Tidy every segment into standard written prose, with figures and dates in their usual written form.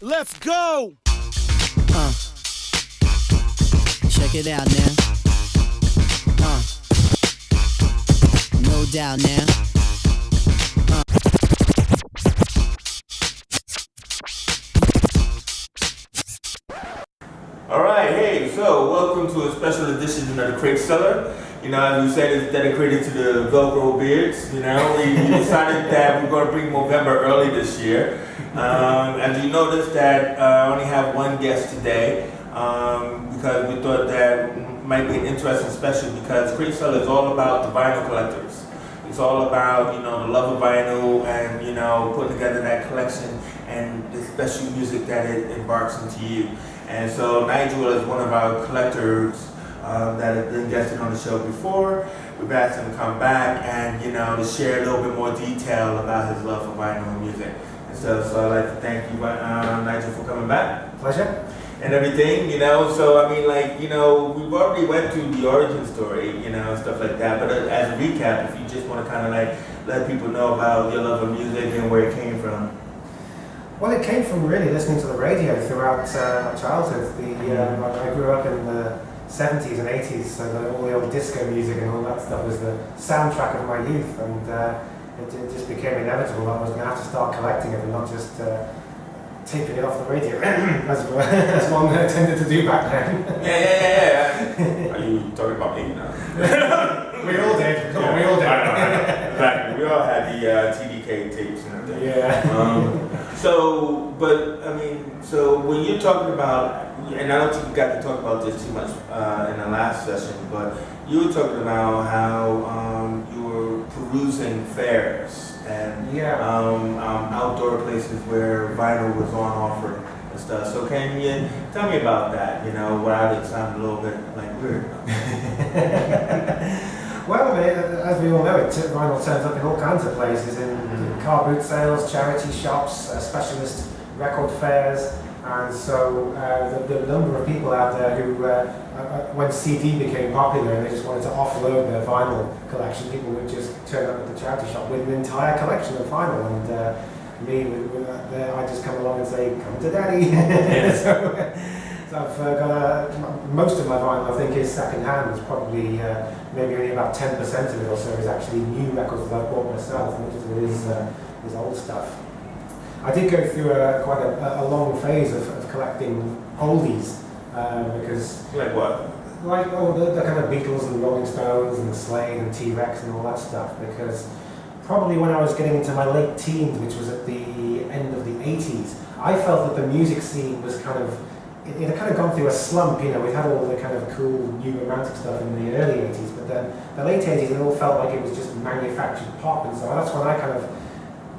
Let's go! Check it out now. No doubt now. Alright, hey, so welcome to a special edition of the Cellar. You know, as we said, it's dedicated to the Velcro beards. You know, we decided that we're going to bring Movember early this year. As you noticed that I only have one guest today because we thought that might be an interesting special because Cellar is all about the vinyl collectors. It's all about, you know, the love of vinyl and, you know, putting together that collection and the special music that it embarks into you. And so Nigel is one of our collectors that has been guested on the show before. We've asked him to come back and, you know, to share a little bit more detail about his love for vinyl and music. And so I'd like to thank you, Nigel, for coming back. Pleasure. And everything, you know, so I mean, like, you know, we've already went through the origin story, you know, stuff like that, but as a recap, if you just want to kind of like let people know about your love of music and where it came from. Well, it came from really listening to the radio throughout my childhood. I grew up in the 70s and 80s, so all the old disco music and all that stuff was the soundtrack of my youth, and it just became inevitable that I was going to have to start collecting it and not just taping it off the radio, as one tended to do back then. Yeah. Are you talking about me now? We all did. Come on, we all did. Exactly. We all had the TDK tapes and everything. Yeah. So when you're talking about, and I don't think we got to talk about this too much in the last session, but you were talking about how you were perusing fairs and outdoor places where vinyl was on offer and stuff. So can you tell me about that? You know, without it sounding a little bit like weird. Well, as we all know, vinyl turns up in all kinds of places, in car boot sales, charity shops, specialist record fairs, and so the number of people out there who, when CD became popular and they just wanted to offload their vinyl collection, people would just turn up at the charity shop with an entire collection of vinyl, and I just come along and say, "Come to daddy." So I've got most of my vinyl, I think, is second-hand. It's probably maybe only about 10% of it or so is actually new records that I've bought myself, and most of it is old stuff. I did go through quite a long phase of collecting oldies because... Like what? Like the kind of Beatles and Rolling Stones and Slade and T-Rex and all that stuff, because probably when I was getting into my late teens, which was at the end of the 80s, I felt that the music scene was kind of... It had kind of gone through a slump, you know. We'd had all the kind of cool new romantic stuff in the early 80s, but then the late 80s it all felt like it was just manufactured pop, and so that's when I kind of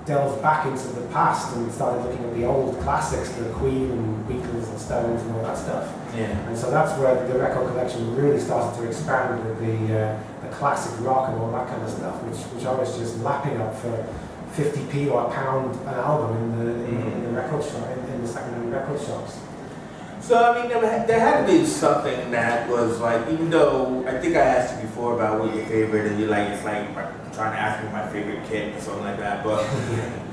delved back into the past and started looking at the old classics, the Queen and Beatles and Stones and all that stuff. Yeah. And so that's where the record collection really started to expand with the classic rock and all that kind of stuff, which I was just lapping up for 50p or £1 an album in the record shop, in the second-hand record shops. So, I mean, there had to be something that was like, even though I think I asked you before about what your favorite, and you're like, it's like trying to ask me my favorite kid or something like that, but,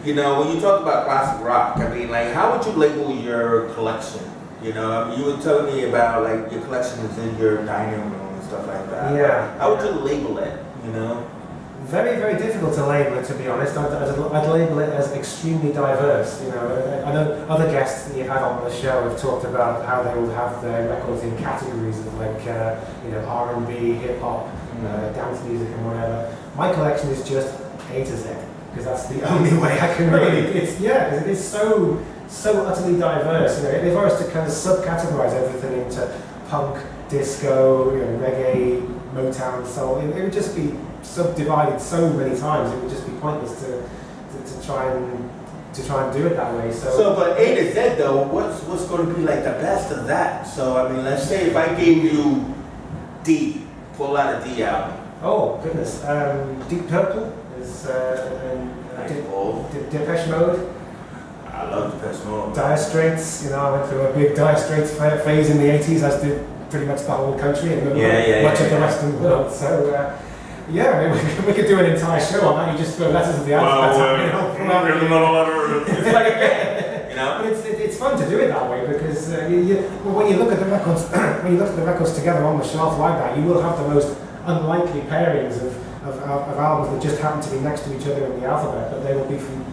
you know, when you talk about classic rock, I mean, like, how would you label your collection? You know, I mean, you were telling me about, like, your collection is in your dining room and stuff like that. Yeah. How would you label it, you know? Very, very difficult to label it, to be honest. I'd label it as extremely diverse. You know, I know other guests that you've had on the show have talked about how they will have their records in categories of like, you know, R&B, hip hop, dance music, and whatever. My collection is just A to Z because that's the only way I can really. Because it is so utterly diverse. You know, if I was to kind of subcategorize everything into punk, disco, you know, reggae, Motown, soul, it would just be subdivided so many times. It would just be pointless to try and do it that way. So, but A to Z though, what's going to be like the best of that? So, I mean, let's say if I gave you D, pull out a D album. Oh goodness, Deep Purple is Depeche Mode. I love Depeche Mode. Dire Straits. You know, I went through a big Dire Straits phase in the 80s, as did pretty much the whole country and much of the Western world. So. Yeah, I mean, we could do an entire show on that. You just throw letters of the alphabet. It's like a game, you know. But it's fun to do it that way because when you look at the records, when you look at the records together on the shelf like that, you will have the most unlikely pairings of albums that just happen to be next to each other in the alphabet, but they will be from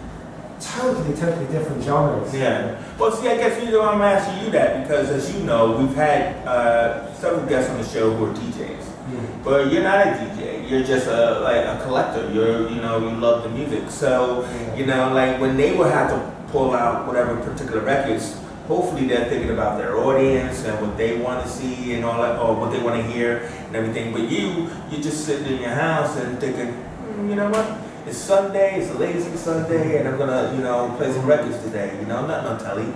totally different genres. Yeah. Well, see, I guess I'm asking you that because, as you know, we've had several guests on the show who are DJs. But you're not a DJ. You're just a collector. You love the music. So, like when they will have to pull out whatever particular records, hopefully they're thinking about their audience and what they want to see and all that, or what they want to hear and everything. But you're just sitting in your house and thinking, you know what? It's Sunday. It's a lazy Sunday, and I'm gonna, play some records today. Nothing on telly.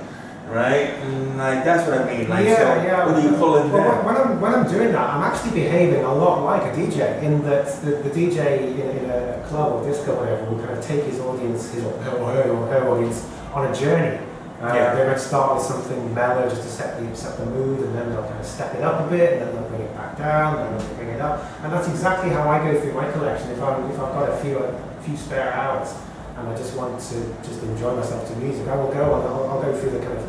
Right? Like that's what I mean. Like, yeah. What are you pulling down? When I'm doing that, I'm actually behaving a lot like a DJ in that the DJ in a club or disco or whatever will kind of take his audience, his or her audience on a journey. They might start with something mellow just to set the mood, and then they'll kind of step it up a bit, and then they'll bring it back down, and then they'll bring it up. And that's exactly how I go through my collection. If I've got a few spare hours, and I just want to just enjoy myself to music, I will go and I'll go through the kind of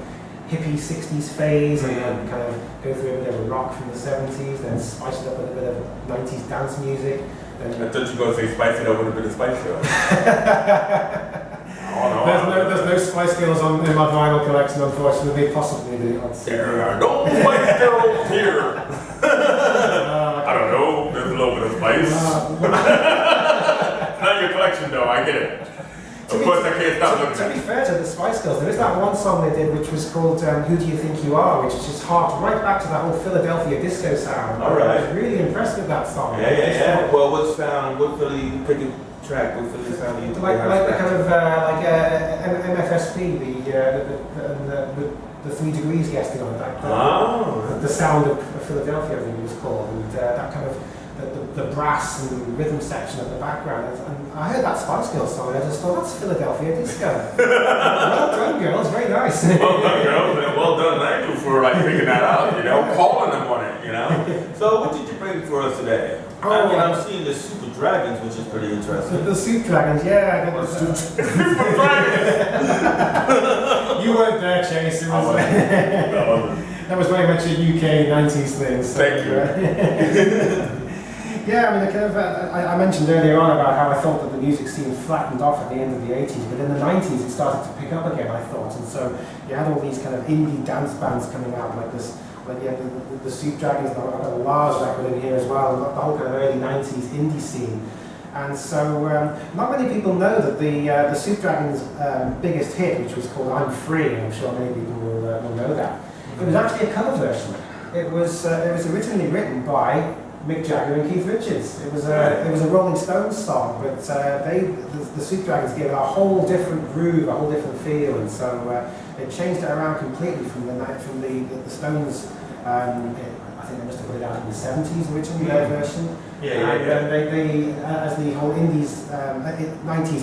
hippie 60s phase and then kind of go through a bit of rock from the 70s, then spice it up with a bit of 90s dance music. I thought you were going to say spice it up with a bit of Spice Girls. There's no Spice Girls in my vinyl collection, unfortunately. Possibly the odds. There are no Spice Girls here. I don't know. There's a little bit of spice. Not your collection, though. I get it. Of course, I can't stop looking at it. To be fair to the Spice Girls, there is that one song they did which was called Who Do You Think You Are, which is just harked right back to that whole Philadelphia disco sound. All right. I was really impressed with that song. Yeah. Well, what Philly, pick a track, what Philly sound do you like the kind of MFSP, the 3 Degrees guesting on it. The sound of Philadelphia, I think it was called, and that kind of the brass and rhythm section at the background. And I heard that Spice Girls song and I just thought, that's Philadelphia disco. Well done, girls, very nice. Well done, girls, and well done, Nigel, for figuring that out, calling them on it, So what did you bring for us today? I'm seeing the Super Dragons, which is pretty interesting. The Super Dragons, yeah. Super Dragons! You weren't there, Chase. It was, that was very much a UK 90s thing. So, thank you. Yeah, I mean, I mentioned earlier on about how I thought that the music scene flattened off at the end of the 80s, but in the 90s it started to pick up again, I thought. And so you had all these kind of indie dance bands coming out like this, like the Soup Dragons, and I've got a Lars record in here as well, and the whole kind of early 90s indie scene. And so not many people know that the Soup Dragons' biggest hit, which was called I'm Free, and I'm sure many people will know that, it was actually a cover version. It was originally written by Mick Jagger and Keith Richards. It was a Rolling Stones song, but the Soup Dragons gave it a whole different groove, a whole different feel, and so they changed it around completely from the Stones. I think they must have put it out in the 70s originally, their version. And they as the whole 90s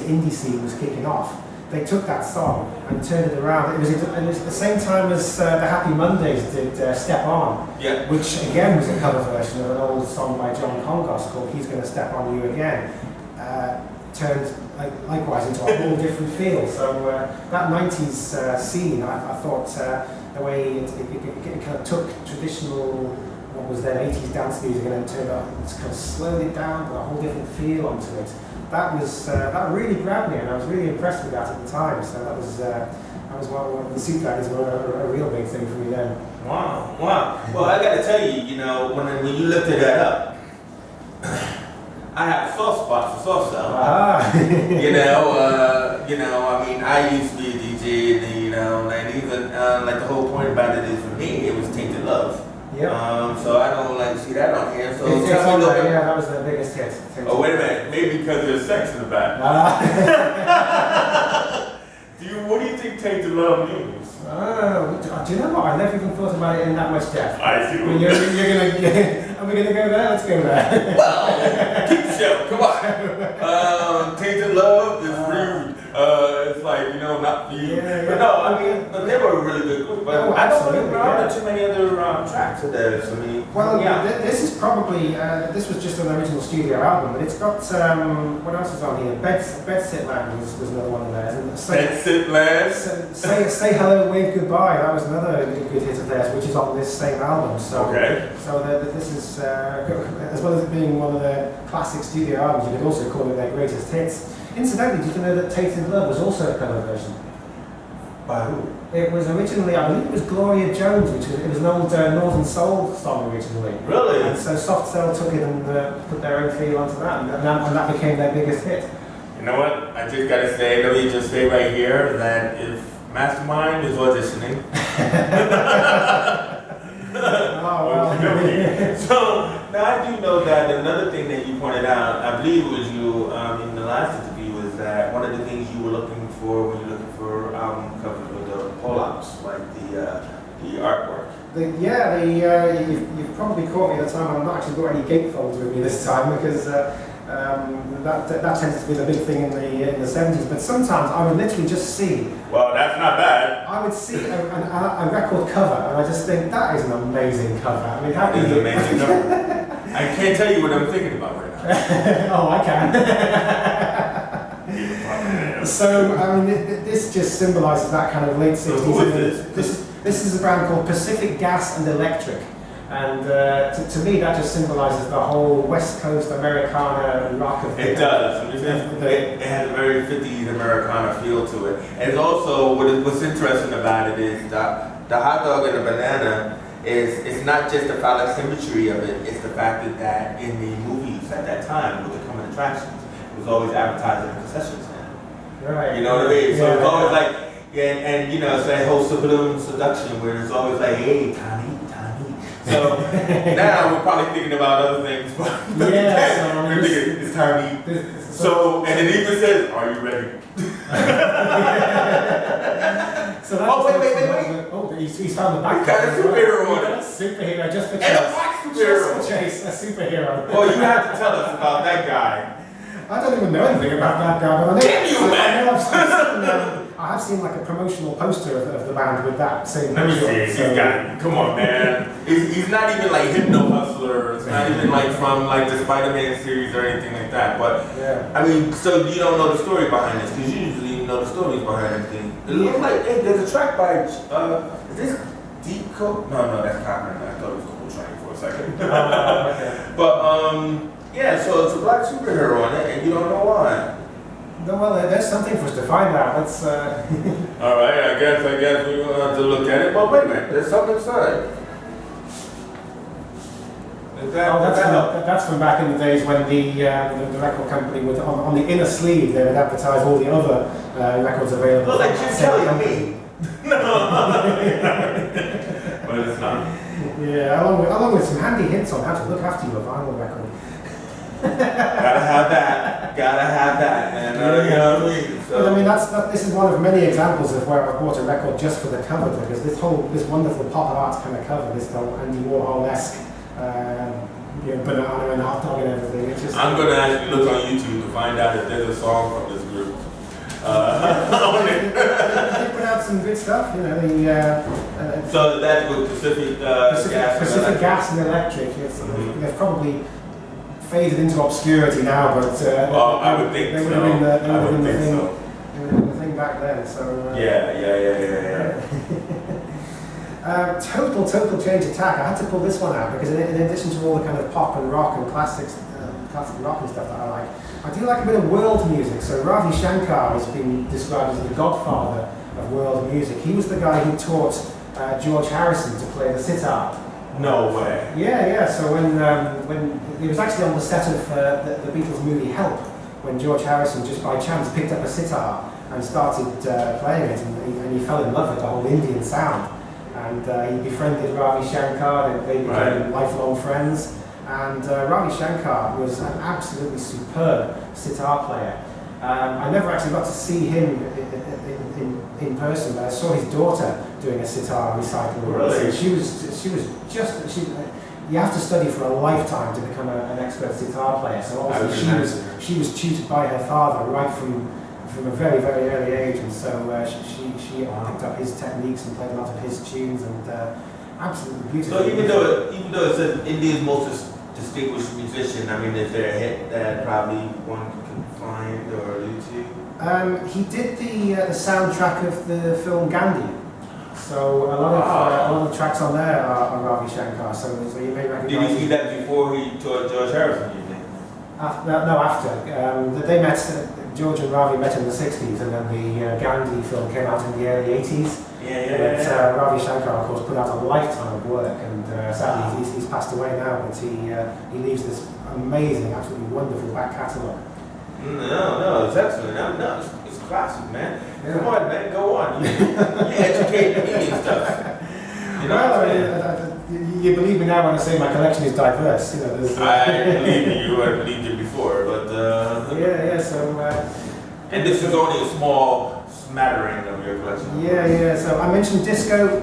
indie scene was kicking off, they took that song and turned it around. It was at the same time as the Happy Mondays did Step On, which again was a cover version of an old song by John Congost called He's Gonna Step On You Again, turned likewise into a whole different feel. So that 90s scene, I thought the way it kind of took traditional, what was then 80s dance music, and then turned it, kind of slowed it down, put a whole different feel onto it. That really grabbed me, and I was really impressed with that at the time. So that was one the Soup Dragons were a real big thing for me then. Wow. Well, I got to tell you, when you lifted that up, I have a soft spot for soft cell. I mean, I used to be a DJ, and even like the whole point about it is for me, it was Tainted Love. Yep. So I don't see that on here. So it's tell me that was the biggest hit. Oh, wait a minute. Maybe because there's sex in the back. What do you think Tainted Love means? Do you know what? I never even thought about it in that much depth. I see. Are we gonna go there? Let's go there. Well, keep the show. Come on. Tainted Love is rude. It's like, not not for you. Yeah, But yeah. no, I mean, but they were a really good group. But Oh, I don't absolutely, remember yeah. too many other tracks of theirs. I mean, Well, yeah. this is probably, this was just an original studio album, but it's got, what else is on here? Bedsit Land was another one of theirs. And That's it, lads. Say Hello, Wave Goodbye, that was another good hit of theirs, which is on this same album. So, Okay. So this is, as well as it being one of their classic studio albums, you could also call it their greatest hits. Incidentally, did you know that Tainted Love was also a cover version? By who? It was originally, I believe it was Gloria Jones, it was an old Northern Soul song originally. Really? And so Soft Cell took it and put their own feel onto that, and that became their biggest hit. You know what? I just gotta say, let me just say right here that if Mastermind is auditioning, Oh, well. so now I do know that another thing that you pointed out, I believe it was you in the last interview, was that one of the things you were looking for when you're looking for album covers were the pull-ups, like the artwork. You've probably caught me at the time. I've not actually got any gatefolds with me this time because that tends to be the big thing in the 70s. But sometimes I would literally just see. Well, that's not bad. I would see a record cover and I just think that is an amazing cover. I mean, how That can is you? amazing. I can't tell you what I'm thinking about right now. Oh, I can. So, I mean, this just symbolises that kind of late 60s. So who is this? This is a brand called Pacific Gas and Electric. And to me, that just symbolises the whole West Coast Americana rock of It does. It has a very 50s Americana feel to it. And also, what's interesting about it is that the hot dog and the banana it's not just the phallic symmetry of it, it's the fact that in the movies at that time, with the coming attractions, it was always advertised in a concession stand. Right. You know what I mean? So Yeah. it's always like, and you know, it's that whole subliminal seduction where it's always like, hey, Tommy. So now we're probably thinking about other things, but Yeah, we're thinking it's time to eat. So, and it even says, are you ready? So Oh, wait. Oh, he's found the back. He's got a superhero on it. Superhero, just for And a black superhero. Just for Chase, a superhero. Well, you have to tell us about that guy. I don't even know anything about that guy, but I know. Damn you, man! I have seen like a promotional poster of the band with that same. Let me picture see. on it, He's got. Come on, man. He's not even like Hypno Hustler. It's not even like from like the Spider-Man series or anything like that. But Yeah. I mean, so you don't know the story behind this because usually you know the stories behind everything. It looks like hey, there's a track by is this Deep Coat? No, that's Cotton. I thought it was Cool Train for a second. Okay. But yeah, so it's a black superhero on it, and you don't know why. No, well, there's something for us to find out. Let's. All right, I guess we're gonna have to look at it. But wait a minute, there's something inside. Is that, That's from back in the days when the record company would on the inner sleeve they would advertise all the other records available. Look like Jim Kelly to me. No, but it's not. Yeah, along with some handy hints on how to look after your vinyl record. Gotta have that, man. You know what I mean? But I mean, this is one of many examples of where I bought a record just for the cover, because this wonderful pop art kind of cover, this whole Andy Warhol-esque, banana and hot dog and everything. It's just. I'm gonna actually look on YouTube to find out if there's a song from this group. They put out some good stuff, you know. So that's with Pacific Gas. Pacific Gas and Electric. They've probably faded into obscurity now, but I would think they would so. have been the, I would think thing. so. They would have been the thing back then. So. Yeah. Total change of tack. I had to pull this one out because in addition to all the kind of pop and rock and classic rock and stuff that I like, I do like a bit of world music. So Ravi Shankar has been described as the godfather of world music. He was the guy who taught George Harrison to play the sitar. No way. Yeah. So when he was actually on the set of the Beatles movie Help, when George Harrison just by chance picked up a sitar and started playing it, and he fell in love with the whole Indian sound. And he befriended Ravi Shankar, and they became lifelong friends. And Ravi Shankar was an absolutely superb sitar player. I never actually got to see him in person, but I saw his daughter doing a sitar recital. Really? You have to study for a lifetime to become an expert sitar player. So obviously she was tutored by her father right from from a very, very early age, and so she picked up his techniques and played a lot of his tunes, and absolutely beautiful. So even though it says India's most distinguished musician, I mean, is there a hit that probably one can find or allude to? He did the soundtrack of the film Gandhi. So a lot of tracks on there are Ravi Shankar. So you may recognize. Did he see that before he toured George Harrison? You think? After. They met. George and Ravi met in the 60s, and then the Gandhi film came out in the early 80s. Yeah. Ravi Shankar, of course, put out a lifetime of work, and sadly he's passed away now. But he leaves this amazing, absolutely wonderful back catalogue. No, it's excellent. No, it's classic, man. Yeah. Come on, man, go on. You educate me and stuff. You know what I'm saying? You believe me now when I say my collection is diverse. You know, there's. I believe you. I believed you before, but. Yeah. So. And this is only a small smattering of your collection. Yeah. So I mentioned disco.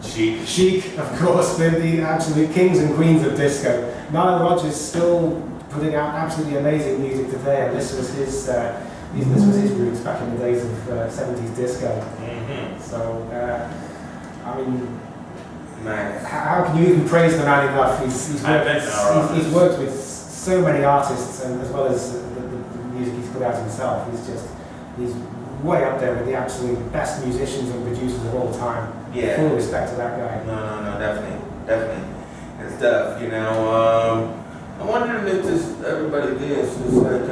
Chic, of course, the absolute kings and queens of disco. Nile Rodgers still putting out absolutely amazing music today, and this was his roots back in the days of 70s disco. Mm-hmm. So, I mean, man, how can you even praise the man enough? He's worked with so many artists, and as well as the music he's put out himself. He's way up there with the absolute best musicians and producers of all time. Yeah. Full respect to that guy. No, definitely. And stuff, you know. I'm wondering if everybody this is like,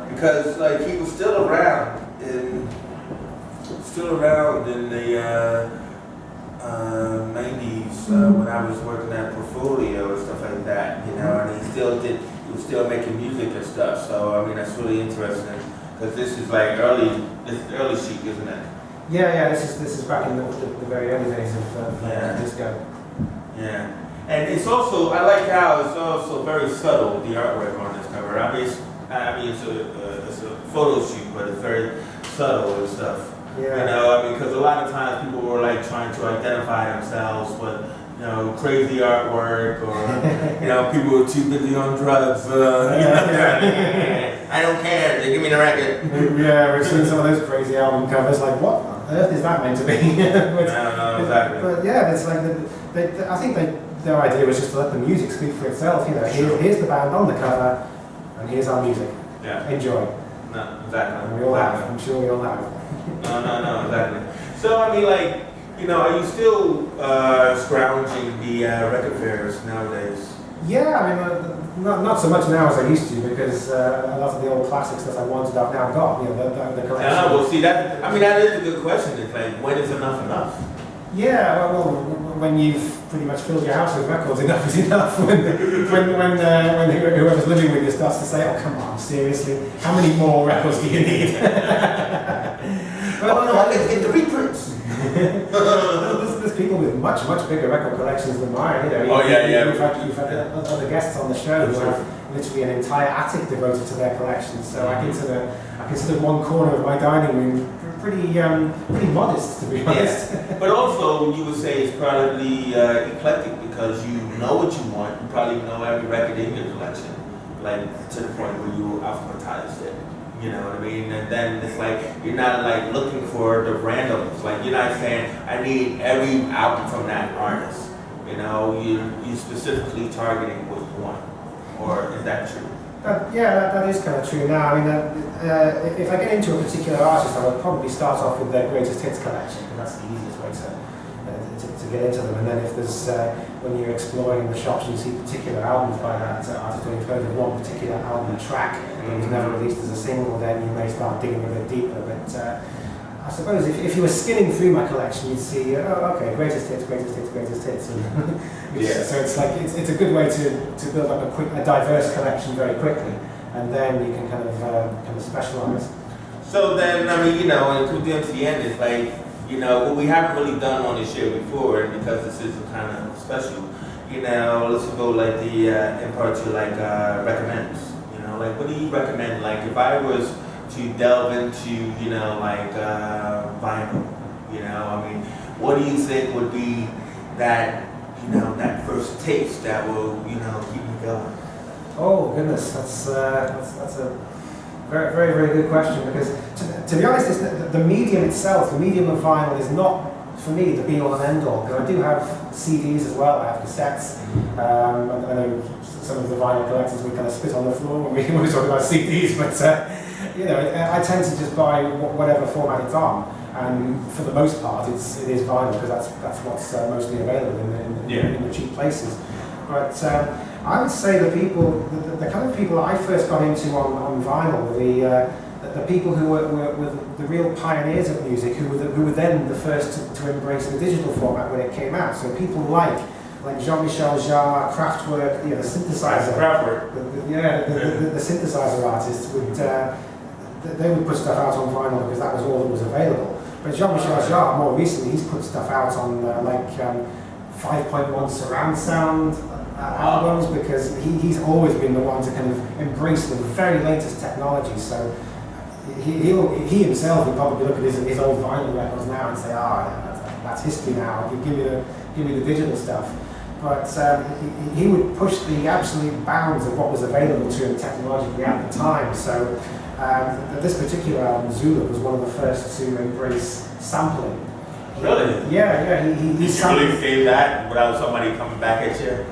because like he was still around in the 90s when I was working at Portfolio and stuff like that, you know, and he was still making music and stuff. So I mean, that's really interesting because this is early chic, isn't it? Yeah. This is back in the very early days of disco. Yeah. And it's also, I like how it's also very subtle, the artwork on this cover. I mean, it's a photo shoot, but it's very subtle and stuff. Yeah. You know, I mean, because a lot of times people were like trying to identify themselves with, you know, crazy artwork, or you know, people were too busy on drugs. You know, I don't care. They give me the record. Yeah, we've seen some of those crazy album covers. Like, what on earth is that meant to be? No, exactly. But yeah, it's like I think their idea was just to let the music speak for itself. You know, here's the band on the cover, and here's our music. Yeah. Enjoy. No, exactly. And we all have. I'm sure we all have. No, exactly. So I mean, like, you know, are you still scrounging the record fairs nowadays? Yeah, I mean, not so much now as I used to, because a lot of the old classics that I wanted I've now got. You know, the collection. Well, see that. I mean, that is a good question. It's like, when is enough? Yeah, well, when you've pretty much filled your house with records, enough is enough. When whoever's living with you starts to say, "Oh, come on, seriously, how many more records do you need?" Well, no, let's get the reprints. There's people with much bigger record collections than mine. You know, You've had other guests on the show who have literally an entire attic devoted to their collections. So I consider one corner of my dining room pretty modest, to be honest. Yeah. But also, you would say it's probably eclectic because you know what you want. You probably know every record in your collection, like to the point where you alphabetize it. You know what I mean? And then it's like you're not like looking for the randoms. Like you're not saying I need every album from that artist. You know, you specifically targeting what you want. Or is that true? That is kind of true now. I mean, if I get into a particular artist, I would probably start off with their greatest hits collection, because that's the easiest way to get into them. And then if there's, when you're exploring the shops and you see particular albums by that artist, or you've heard of one particular album track that was never released as a single, then you may start digging a bit deeper. But I suppose if you were skinning through my collection, you'd see, greatest hits. And Yeah. So it's like it's a good way to build up a diverse collection very quickly, and then you can kind of specialize. So then, I mean, you know, and to the end, it's like, you know, what we haven't really done on this show before, and because this is kind of special, you know, let's go like in part to like recommends. You know, like what do you recommend? Like if I was to delve into, you know, like vinyl, you know, I mean, what do you think would be that, you know, that first taste that will, you know, keep me going? Oh goodness, that's Very, very, very good question, because to be honest, the medium itself, the medium of vinyl is not, for me, the be-all and end-all, because I do have CDs as well, I have cassettes. I know some of the vinyl collectors would kind of spit on the floor when we talk about CDs, but you know, I tend to just buy whatever format it's on, and for the most part, it is vinyl, because that's what's mostly available in the cheap places. But I would say the kind of people I first got into on vinyl were the people who were the real pioneers of music, who were then the first to embrace the digital format when it came out. So people like Jean-Michel Jarre, Kraftwerk, the synthesizer. Kraftwerk. The synthesizer artists would they would put stuff out on vinyl because that was all that was available. But Jean-Michel Jarre, more recently, he's put stuff out on 5.1 surround sound albums, because he's always been the one to kind of embrace the very latest technology. So he himself would probably look at his old vinyl records now and say, that's history now. Give me the digital stuff. But he would push the absolute bounds of what was available to him technologically at the time. So this particular album, Zulu, was one of the first to embrace sampling. Really? Yeah. He really gave that without somebody coming back at you?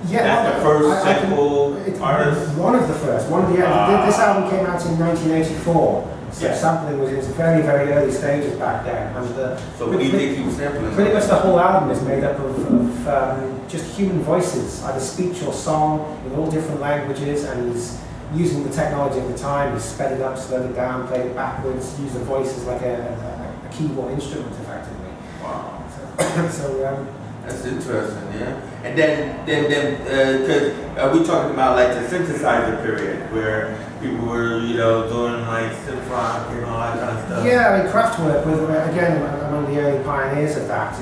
Yeah, that's the first sample artist? One of the first. This album came out in 1984. So sampling was in its very, very early stages back then. And so what do you think he was sampling? Pretty much the whole album is made up of just human voices, either speech or song, in all different languages, and he's using the technology of the time. He sped it up, slowed it down, played it backwards, used the voices like a keyboard instrument, effectively. Wow. So that's interesting, yeah. And then, because we talking about like the synthesizer period, where people were, doing like synth rock and all that kind of stuff. Yeah, I mean, Kraftwerk was again among the early pioneers of that.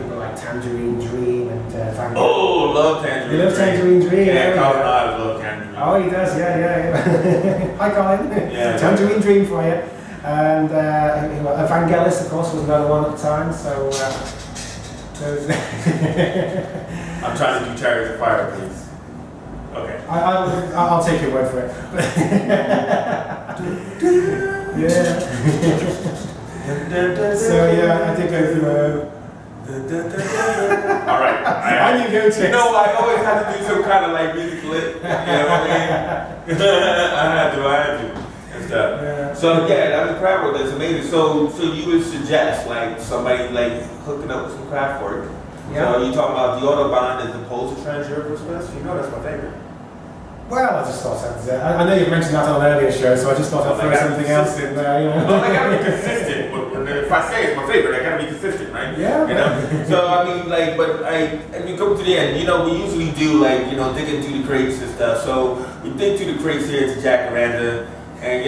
People like Tangerine Dream and Van. Oh, love Tangerine Dream. You love Tangerine Dream. Yeah, Colin Ives love Tangerine. Oh, he does. Yeah. Hi, Colin. Yeah. Tangerine Dream for you. And Vangelis, of course, was another one at the time. So. I'm trying to do Chariots of Fire, please. Okay. I'll take your word for it. Yeah. So I did go through. All right. I knew you go to. I always have to do some kind of like music lit. You know what I mean? I had to. And stuff. Yeah. So that was Kraftwerk. That's amazing. So you would suggest like somebody like hooking up with some Kraftwerk. Yeah. So you talking about the Autobahn as opposed to Treasure Christmas? That's my favorite. Well, I just thought I know you've mentioned that on an earlier show, so I just thought I'd throw something else in there. Well, I gotta be consistent. If I say it's my favorite, I gotta be consistent, right? Yeah. So I mean, but I mean, come to the end. We usually do like digging through the crates and stuff. So we dig through the crates here to Jack Aranda, and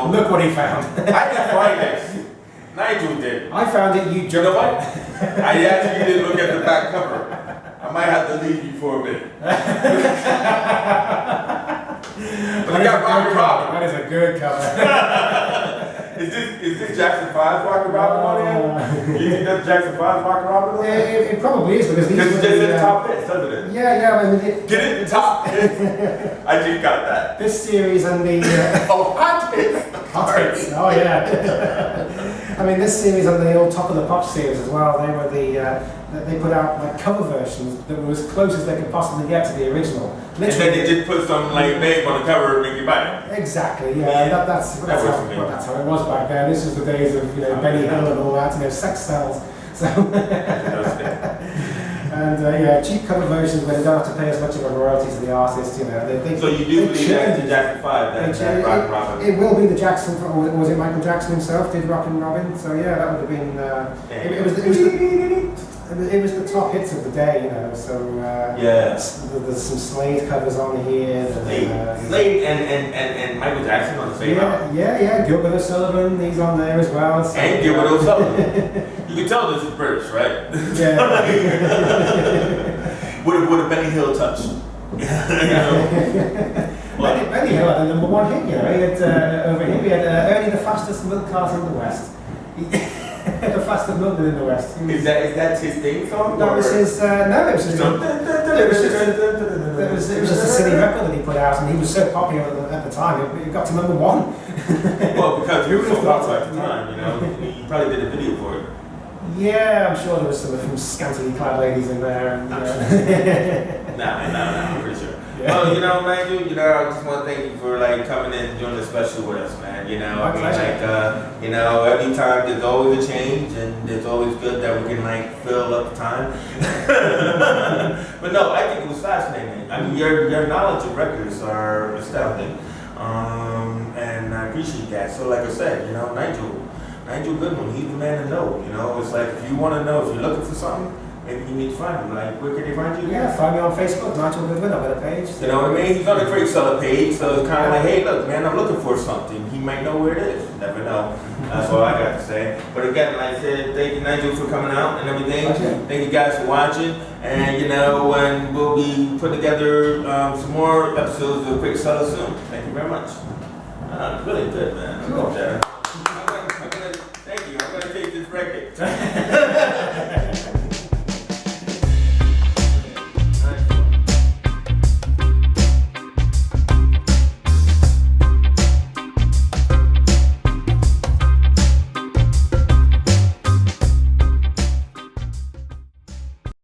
look what he found. I didn't find this. Nigel did. I found it. You jumped. You know what? I actually didn't look at the back cover. I might have to leave you for a minute. But I got Rocket Robin. That is a good cover. Is this Jackson 5's Rocket Robin on here? You think that's Jackson 5's Rocket Robin on here? It probably is, because these This is were just in the the top hits, doesn't it? Yeah. I mean, Get it? Top hits? I just got that. This series and the hot hits. Hot hits. Oh yeah. I mean, this series and the old Top of the Pops series as well. They were they put out like cover versions that were as close as they could possibly get to the original. And then they just put some like name on the cover and make you buy it. Exactly. Yeah. That's how it was back then. This was the days of Benny Hill and all that. Sex sells. So. And cheap cover versions where they don't have to pay as much of a royalty to the artist. So you do believe that's the Jackson 5, that's Rock Robin? It will be the Jackson, or was it Michael Jackson himself did Rockin' Robin? So that would have been. It was the top hits of the day, So there's some Slade covers on here. Slade and Michael Jackson on the same album. Yeah. Gilbert O'Sullivan, he's on there as well. So, and Gilbert O'Sullivan. You can tell this is British, right? Yeah. with a Benny Hill touch. Benny Hill had the number one hit. He had over him. He had Ernie the fastest milk cart in the West. The fastest milkman in the West. Is that his theme song? No, it was his. No, it was his. It was just a silly record that he put out, and he was so popular at the time. It got to number 1. Well, because he was so thought popular at it? the time, you know, he probably did a video for it. Yeah, I'm sure there was some scantily clad ladies in there. And, No, I'm pretty sure. Yeah. Well, you know, Nigel, you know, I just want to thank you for like coming in and doing the special with us, man. You know, My I mean, pleasure. like, you know, every time there's always a change, and it's always good that we can like fill up the time. But no, I think it was fascinating. I mean, your knowledge of records are astounding, and I appreciate that. So, like I said, you know, Nigel Goodwin, he's the man to know. You know, it's like if you want to know, if you're looking for something, maybe you need to find him. Like, where can they find you? Yeah, find me on Facebook, Nigel Goodwin. I've got a page. You know what I mean? He's on the Crate Cellar page, so it's kind of like, hey, look, man, I'm looking for something. He might know where it is. Never know. That's all I got to say. But again, like I said, thank you, Nigel, for coming out and everything. Okay. Thank you guys for watching. And, you know, and we'll be putting together some more episodes of Crate Cellar soon. Thank you very much. Really good, man. I love that.